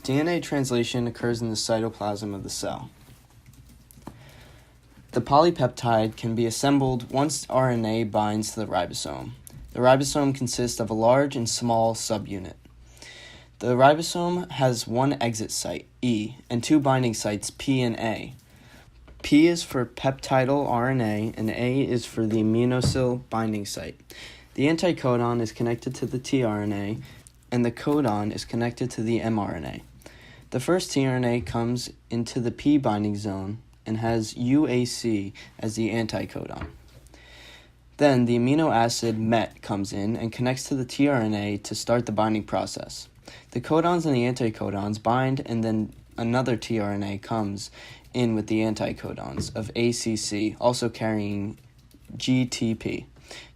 DNA translation occurs in the cytoplasm of the cell. The polypeptide can be assembled once RNA binds to the ribosome. The ribosome consists of a large and small subunit. The ribosome has one exit site, E, and two binding sites, P and A. P is for peptidyl RNA, and A is for the aminosyl binding site. The anticodon is connected to the tRNA, and the codon is connected to the mRNA. The first tRNA comes into the P binding zone and has UAC as the anticodon. Then the amino acid MET comes in and connects to the tRNA to start the binding process. The codons and the anticodons bind, and then another tRNA comes in with the anticodons of ACC, also carrying GTP.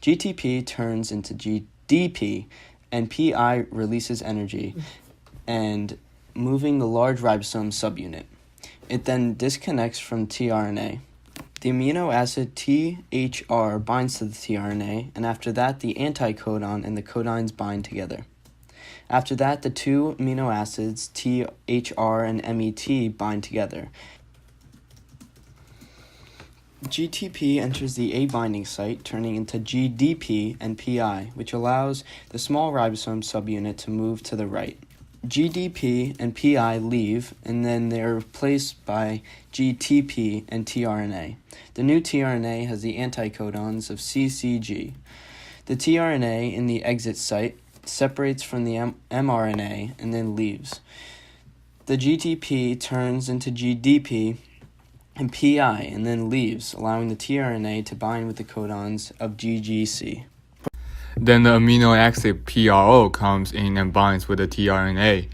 GTP turns into GDP, and PI releases energy and moving the large ribosome subunit. It then disconnects from tRNA. The amino acid THR binds to the tRNA, and after that the anticodon and the codons bind together. After that, the two amino acids THR and MET bind together. GTP enters the A binding site, turning into GDP and PI, which allows the small ribosome subunit to move to the right. GDP and PI leave, and then they are replaced by GTP and tRNA. The new tRNA has the anticodons of CCG. The tRNA in the exit site separates from the mRNA and then leaves. The GTP turns into GDP and PI and then leaves, allowing the tRNA to bind with the codons of GGC. Then the amino acid PRO comes in and binds with the tRNA.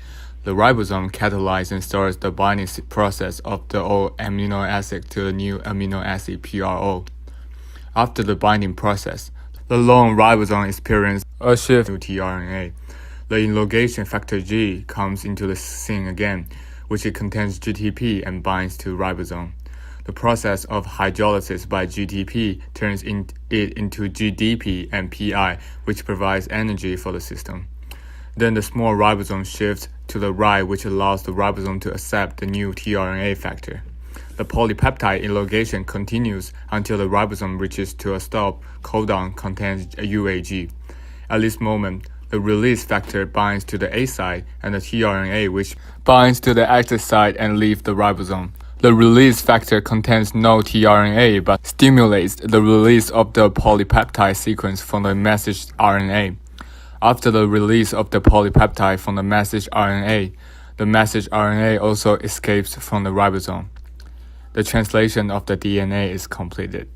The ribosome catalyzes and starts the binding process of the old amino acid to the new amino acid PRO. After the binding process, the long ribosome experiences a shift to tRNA. The elongation factor G comes into the scene again, which it contains GTP and binds to ribosome. The process of hydrolysis by GTP turns it into GDP and PI, which provides energy for the system. Then the small ribosome shifts to the right, which allows the ribosome to accept the new tRNA factor. The polypeptide elongation continues until the ribosome reaches to a stop. Codon contains a UAG. At this moment, the release factor binds to the A site, and the tRNA, which binds to the active site and leaves the ribosome. The release factor contains no tRNA but stimulates the release of the polypeptide sequence from the message RNA. After the release of the polypeptide from the message RNA, the message RNA also escapes from the ribosome. The translation of the DNA is completed.